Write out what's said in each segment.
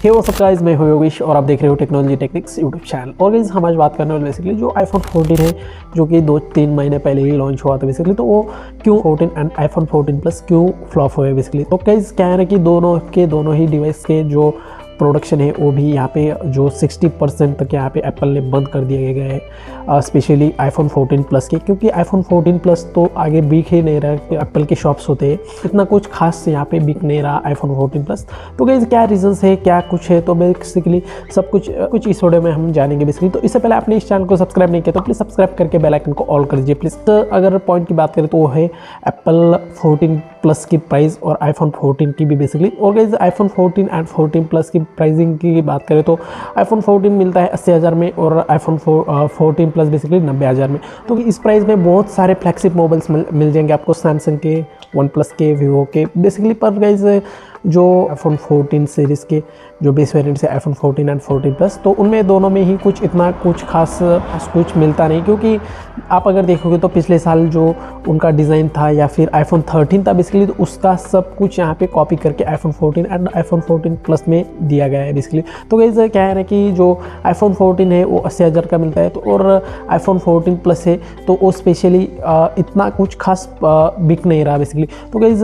Hey what's up guys, मैं हूं योगेश और आप देख रहे हो टेक्नोलॉजी टेक्निक्स यूट्यूब चैनल। और गाइस हम आज बात करने वाले बेसिकली जो आईफोन 14 है जो कि 2-3 महीने पहले ही लॉन्च हुआ था बेसिकली, तो वो क्यों 14 एंड आईफोन 14 प्लस क्यों फ्लॉप हुए बेसिकली। तो गाइस क्या है ना कि दोनों ही डिवाइस के जो प्रोडक्शन है वो भी यहाँ पे जो 60% तक यहाँ पे एप्पल ने बंद कर दिए गए हैं, स्पेशली आईफोन 14 प्लस के, क्योंकि आईफोन 14 प्लस तो आगे बिक ही नहीं रहा। एप्पल के शॉप्स होते हैं, इतना कुछ खास यहाँ पे बिक नहीं रहा आईफोन 14 प्लस। तो गाइस क्या रीजंस है, क्या कुछ है, तो बेसिकली सब कुछ इस वीडियो में हम जानेंगे बेसिकली। तो इससे पहले आपने इस चैनल को सब्सक्राइब नहीं किया तो प्लीज़ सब्सक्राइब करके बेल आइकन को ऑल कर दीजिए प्लीज़। तो अगर पॉइंट की बात करें तो वो है एप्पल 14 प्लस की प्राइस और आईफोन 14 की भी बेसिकली। और गाइस आईफोन 14 एंड 14 प्लस की प्राइसिंग की बात करें तो आईफोन 14 मिलता है 80,000 में और आईफोन 14 प्लस बेसिकली 90,000 में। तो इस प्राइस में बहुत सारे फ्लैगशिप मोबाइल्स मिल जाएंगे आपको, सैमसंग के, वन प्लस के, वीवो के बेसिकली। पर गाइस जो आईफोन 14 सीरीज़ के जो बेस वेरिएंट्स है आईफोन 14 एंड 14 प्लस, तो उनमें दोनों में ही कुछ इतना कुछ खास कुछ मिलता नहीं, क्योंकि आप अगर देखोगे तो पिछले साल जो उनका डिज़ाइन था या फिर आईफोन 13 था बेसिकली, तो उसका सब कुछ यहाँ पे कॉपी करके आईफोन 14 एंड आईफोन 14 प्लस में दिया गया है बेसिकली। तो गाइस क्या है ना कि जो आईफोन 14 है वो 80,000 का मिलता है, तो और आईफोन 14 प्लस है तो वो स्पेशली इतना कुछ खास बिक नहीं रहा बेसिकली। तो गाइस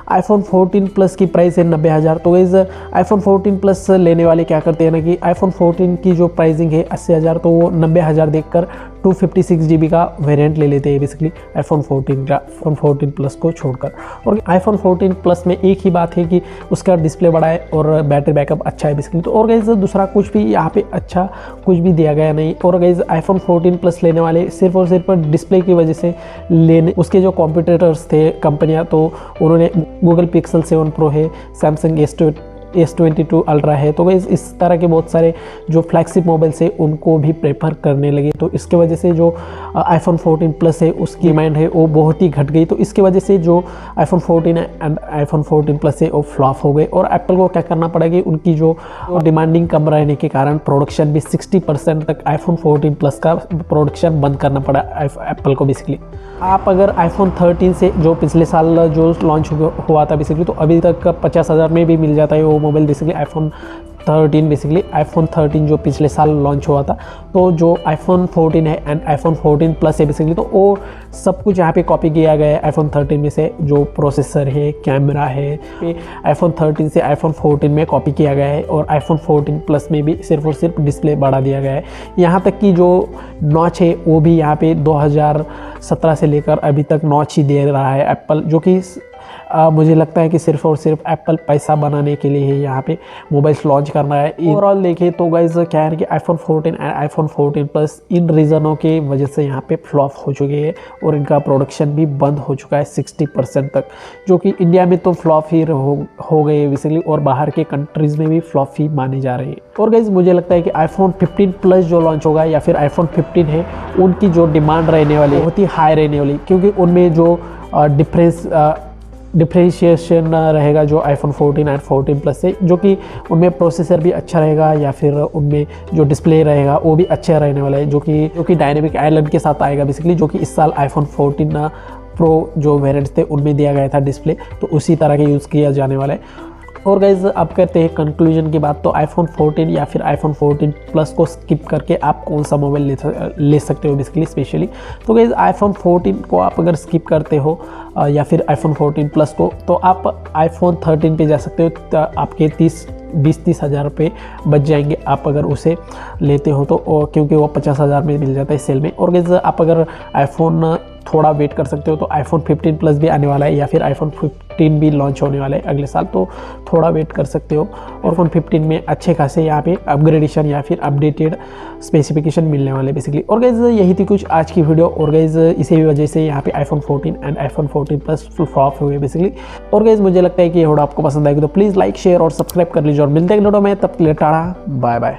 आईफोन 14 प्लस की प्राइस है 90,000। तो गाइस आईफोन 14 प्लस लेने वाले क्या करते हैं ना कि आईफोन 14 की जो प्राइसिंग है 80,000, तो वो 90,000 देखकर 256 GB का वेरिएंट ले लेते हैं बेसिकली आईफोन 14 प्लस को छोड़कर। और आईफोन 14 प्लस में एक ही बात है कि उसका डिस्प्ले बड़ा है और बैटरी बैकअप अच्छा है बेसिकली। तो और गाइस दूसरा कुछ भी यहाँ पे अच्छा कुछ भी दिया गया नहीं। और गाइस आईफोन 14 प्लस लेने वाले सिर्फ और सिर्फ डिस्प्ले की वजह से लेने, उसके जो कॉम्पिटिटर्स थे कंपनियाँ, तो उन्होंने गूगल पिक्सल 7 प्रो है, सैमसंग S22 अल्ट्रा है, तो गाइस इस तरह के बहुत सारे जो फ्लैगशिप मोबाइल्स है उनको भी प्रेफर करने लगे। तो इसके वजह से जो आईफोन 14 प्लस है उसकी डिमांड है वो बहुत ही घट गई। तो इसके वजह से जो आईफोन 14 एंड आईफोन 14 प्लस है वो फ्लॉप हो गए। और एप्पल को क्या करना पड़ेगा, उनकी जो डिमांडिंग कम रहने के कारण प्रोडक्शन भी 60% तक आईफोन 14 प्लस का प्रोडक्शन बंद करना पड़ा एप्पल को बेसिकली। आप अगर आईफोन 13 से जो पिछले साल जो लॉन्च हुआ था बेसिकली, तो अभी तक 50,000 में भी मिल जाता है वो mobile basically. IPhone 13 basically iPhone 13 जो पिछले साल लॉन्च हुआ था, तो जो आईफोन 14 है एंड आईफोन 14 प्लस है बेसिकली, तो वो सब कुछ यहाँ पे कॉपी किया गया है आईफोन 13 में से। जो प्रोसेसर है, कैमरा है, आईफोन 13 से आईफोन 14 में कॉपी किया गया है। और आईफोन 14 प्लस में भी सिर्फ और सिर्फ डिस्प्ले बढ़ा दिया गया है। यहाँ तक कि जो नॉच है वो भी यहाँ पे 2017 से लेकर अभी तक नॉच ही दे रहा है एप्पल, जो कि मुझे लगता है कि सिर्फ और सिर्फ एप्पल पैसा बनाने के लिए ही यहाँ पे मोबाइल्स लॉन्च करना है। ओवरऑल देखें तो गाइस क्या है कि आईफोन 14 एंड आईफोन 14 प्लस इन रीज़नों के वजह से यहाँ पे फ्लॉप हो चुके हैं और इनका प्रोडक्शन भी बंद हो चुका है 60% तक, जो कि इंडिया में तो फ्लॉप ही हो गए बेसिकली, और बाहर के कंट्रीज़ में भी फ्लॉप ही माने जा रहे हैं। और गाइस मुझे लगता है कि आईफोन 15 प्लस जो लॉन्च होगा या फिर आईफोन 15 है, उनकी जो डिमांड रहने वाली बहुत ही हाई रहने वाली, क्योंकि उनमें जो डिफ्रेंशिएशन रहेगा जो आईफोन 14 एंड 14 प्लस से, जो कि उनमें प्रोसेसर भी अच्छा रहेगा या फिर उनमें जो डिस्प्ले रहेगा वो भी अच्छा रहने वाला है, जो कि डायनेमिक आइलैंड के साथ आएगा बेसिकली, जो कि इस साल आईफोन 14 प्रो जो वेरिएंट्स थे उनमें दिया गया था डिस्प्ले, तो उसी तरह के यूज़ किया जाने वाला है। और गाइज अब करते हैं कंक्लूजन की बात। तो आईफोन 14 या फिर आईफोन 14 प्लस को स्किप करके आप कौन सा मोबाइल ले सकते हो बेसिकली स्पेशली। तो गाइज आईफोन 14 को आप अगर स्किप करते हो या फिर आईफोन 14 प्लस को, तो आप आईफोन 13 पे जा सकते हो। तो आपके 20-30 हज़ार रुपये बच जाएंगे आप अगर उसे लेते हो तो, क्योंकि वो 50,000 में मिल जाता है सेल में। और गाइज आप अगर आईफोन थोड़ा वेट कर सकते हो तो आईफोन 15 प्लस भी आने वाला है या फिर आईफोन 15 भी लॉन्च होने वाला है अगले साल, तो थोड़ा वेट कर सकते हो। और आईफोन 15 में अच्छे खासे यहाँ पे अपग्रेडेशन या फिर अपडेटेड स्पेसिफिकेशन मिलने वाले बेसिकली। और गाइज यही थी कुछ आज की वीडियो। और गाइज इसी वजह से यहाँ पे iPhone 14 and iPhone 14 plus flop हुए बेसिकली। और गाइज मुझे लगता है कि ये वीडियो आपको पसंद आएगी तो प्लीज़ लाइक, शेयर और सब्सक्राइब कर लीजिए और मिलते हैं वीडियो में, तब के लिए टाटा बाय बाय।